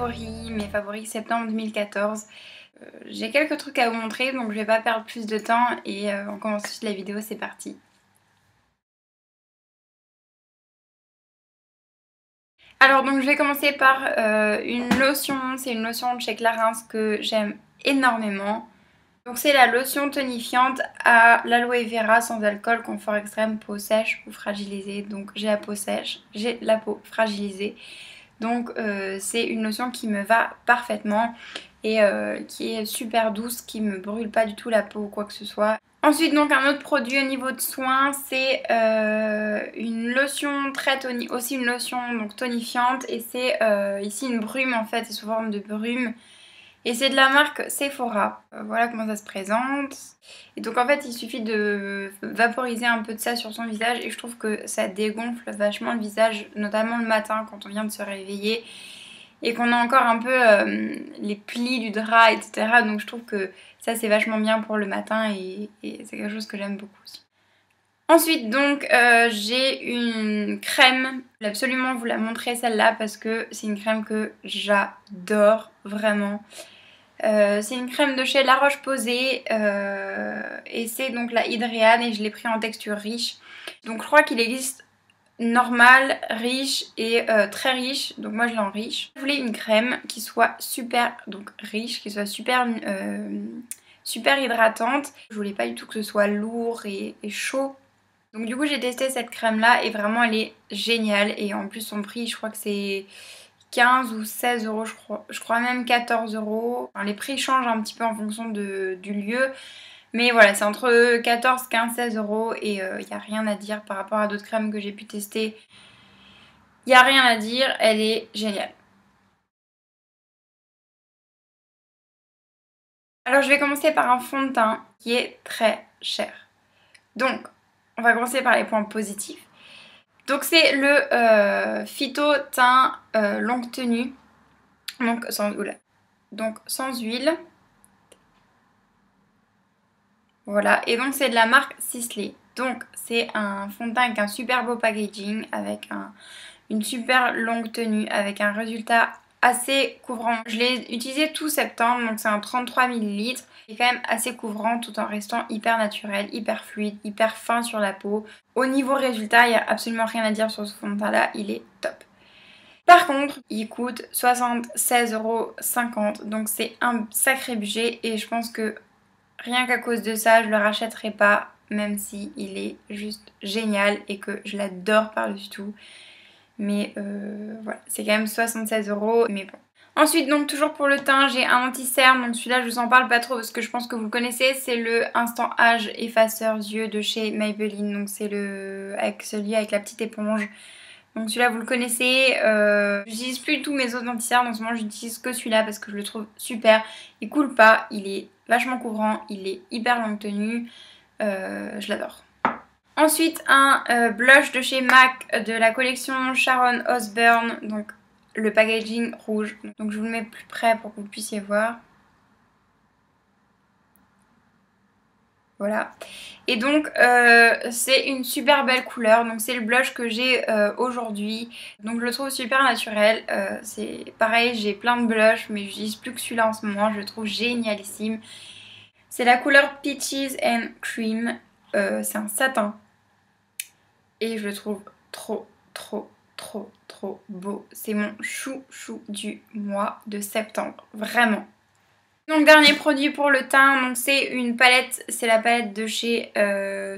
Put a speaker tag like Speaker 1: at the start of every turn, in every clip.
Speaker 1: favoris, mes favoris septembre 2014. J'ai quelques trucs à vous montrer donc je vais pas perdre plus de temps et on commence tout de suite la vidéo, c'est parti. Alors donc je vais commencer par une lotion, c'est une lotion de chez Clarins que j'aime énormément. Donc c'est la lotion tonifiante à l'aloe vera sans alcool, confort extrême, peau sèche ou fragilisée. Donc j'ai la peau sèche, j'ai la peau fragilisée. Donc c'est une lotion qui me va parfaitement et qui est super douce, qui me brûle pas du tout la peau ou quoi que ce soit. Ensuite donc un autre produit au niveau de soins, c'est une lotion aussi une lotion donc tonifiante et c'est ici une brume en fait, c'est sous forme de brume. Et c'est de la marque Sephora. Voilà comment ça se présente. Et donc en fait il suffit de vaporiser un peu de ça sur son visage et je trouve que ça dégonfle vachement le visage, notamment le matin quand on vient de se réveiller et qu'on a encore un peu les plis du drap, etc. Donc je trouve que ça c'est vachement bien pour le matin et c'est quelque chose que j'aime beaucoup aussi. Ensuite donc j'ai une crème, je vais absolument vous la montrer celle-là parce que c'est une crème que j'adore vraiment. C'est une crème de chez La Roche-Posay et c'est donc la Hydréane et je l'ai pris en texture riche. Donc je crois qu'il existe normal, riche et très riche, donc moi je l'ai en riche. Je voulais une crème qui soit super donc riche, qui soit super hydratante. Je voulais pas du tout que ce soit lourd et chaud. Donc du coup j'ai testé cette crème là et vraiment elle est géniale et en plus son prix je crois que c'est 15 ou 16 euros je crois même 14 euros. Enfin, les prix changent un petit peu en fonction du lieu. Mais voilà, c'est entre 14, 15, 16 euros et il n'y a rien à dire par rapport à d'autres crèmes que j'ai pu tester. Il n'y a rien à dire, elle est géniale. Alors je vais commencer par un fond de teint qui est très cher. Donc, on va commencer par les points positifs. Donc c'est le Phyto Teint longue tenue. Donc sans huile. Voilà, et donc c'est de la marque Sisley. Donc c'est un fond de teint avec un super beau packaging, avec une super longue tenue, avec un résultat assez couvrant. Je l'ai utilisé tout septembre, donc c'est un 33 ml. C'est quand même assez couvrant tout en restant hyper naturel, hyper fluide, hyper fin sur la peau. Au niveau résultat, il n'y a absolument rien à dire sur ce fond de teint là, il est top. Par contre, il coûte 76,50 €, donc c'est un sacré budget et je pense que rien qu'à cause de ça, je le rachèterai pas, même si il est juste génial et que je l'adore par-dessus tout. Mais voilà, c'est quand même 76 €, mais bon. Ensuite, donc toujours pour le teint, j'ai un anti-cerne, donc celui-là je vous en parle pas trop parce que je pense que vous le connaissez, c'est le Instant Âge effaceur yeux de chez Maybelline, donc c'est celui avec la petite éponge. Donc celui-là vous le connaissez, j'utilise plus du tout mes autres anti-cernes, en ce moment j'utilise que celui-là parce que je le trouve super. Il coule pas, il est vachement couvrant, il est hyper longue tenue, je l'adore. Ensuite un blush de chez MAC de la collection Sharon Osbourne, donc le packaging rouge. Donc je vous le mets plus près pour que vous puissiez voir. Voilà. Et donc c'est une super belle couleur, donc c'est le blush que j'ai aujourd'hui, donc je le trouve super naturel. C'est pareil, j'ai plein de blushs mais j'utilise plus que celui-là en ce moment, je le trouve génialissime. C'est la couleur Peaches and Cream, c'est un satin et je le trouve trop beau. C'est mon chouchou du mois de septembre, vraiment. Donc dernier produit pour le teint, donc c'est une palette, c'est la palette de chez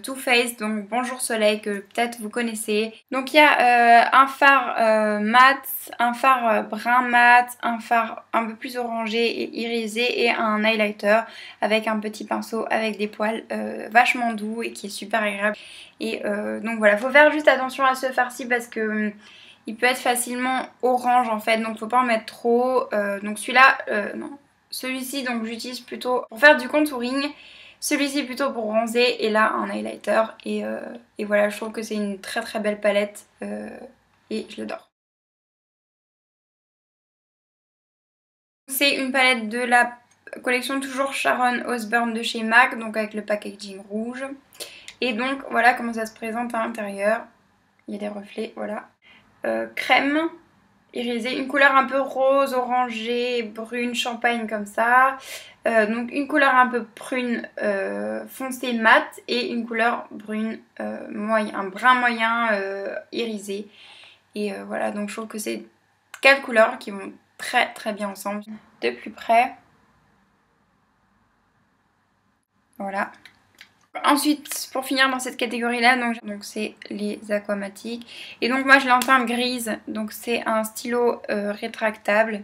Speaker 1: Too Faced, donc Bonjour Soleil que peut-être vous connaissez. Donc il y a un fard mat, un fard brun mat, un fard un peu plus orangé et irisé et un highlighter avec un petit pinceau avec des poils vachement doux et qui est super agréable. Et donc voilà, faut faire juste attention à ce fard-ci parce que il peut être facilement orange en fait, donc faut pas en mettre trop. Donc celui-là, non. Celui-ci donc j'utilise plutôt pour faire du contouring, celui-ci plutôt pour bronzer et là un highlighter et voilà, je trouve que c'est une très belle palette et je l'adore. C'est une palette de la collection toujours Sharon Osbourne de chez MAC, donc avec le packaging rouge. Et donc voilà comment ça se présente à l'intérieur, il y a des reflets, voilà. Crème irisé. Une couleur un peu rose, orangée, brune, champagne comme ça. Donc une couleur un peu prune foncée mat et une couleur brune moyen, un brun moyen irisé. Et voilà, donc je trouve que c'est 4 couleurs qui vont très très bien ensemble. De plus près. Voilà. Ensuite, pour finir dans cette catégorie-là, donc c'est les aquamatiques. Et donc moi je l'ai en teinte grise, donc c'est un stylo rétractable.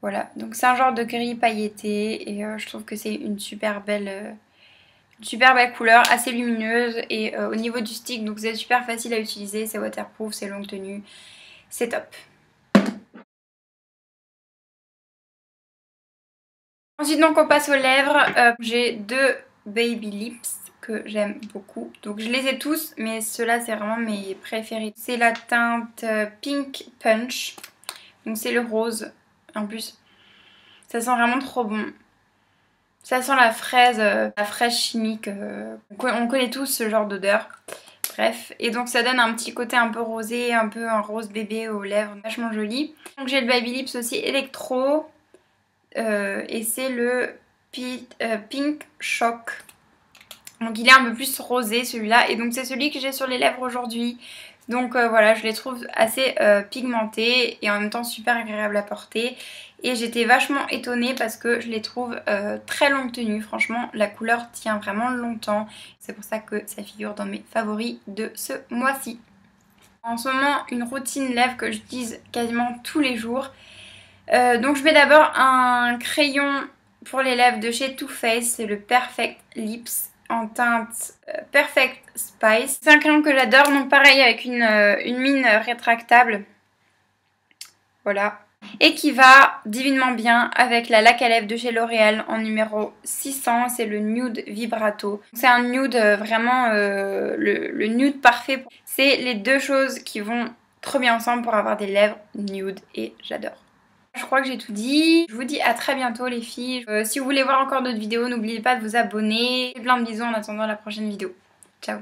Speaker 1: Voilà, donc c'est un genre de gris pailleté et je trouve que c'est une super belle couleur, assez lumineuse et au niveau du stick, donc c'est super facile à utiliser, c'est waterproof, c'est longue tenue, c'est top. Ensuite donc on passe aux lèvres, j'ai deux Baby Lips que j'aime beaucoup, donc je les ai tous mais ceux-là c'est vraiment mes préférés. C'est la teinte Pink Punch, donc c'est le rose en plus, ça sent vraiment trop bon. Ça sent la fraise chimique. On connaît tous ce genre d'odeur. Bref, et donc ça donne un petit côté un peu rosé, un peu un rose bébé aux lèvres, vachement joli. Donc j'ai le Baby Lips aussi électro. Et c'est le Pink Shock. Donc il est un peu plus rosé celui-là. Et donc c'est celui que j'ai sur les lèvres aujourd'hui. Donc voilà, je les trouve assez pigmentés et en même temps super agréables à porter. Et j'étais vachement étonnée parce que je les trouve très longue tenue. Franchement, la couleur tient vraiment longtemps. C'est pour ça que ça figure dans mes favoris de ce mois-ci. En ce moment, une routine lèvres que j'utilise quasiment tous les jours. Donc je mets d'abord un crayon pour les lèvres de chez Too Faced. C'est le Perfect Lips en teinte Perfect Spice. C'est un crayon que j'adore, donc pareil avec une mine rétractable. Voilà. Et qui va divinement bien avec la laque à lèvres de chez L'Oréal en numéro 600. C'est le Nude Vibrato. C'est un nude vraiment le nude parfait. C'est les deux choses qui vont trop bien ensemble pour avoir des lèvres nude et j'adore. Je crois que j'ai tout dit. Je vous dis à très bientôt les filles. Si vous voulez voir encore d'autres vidéos, n'oubliez pas de vous abonner. Plein de bisous en attendant la prochaine vidéo. Ciao.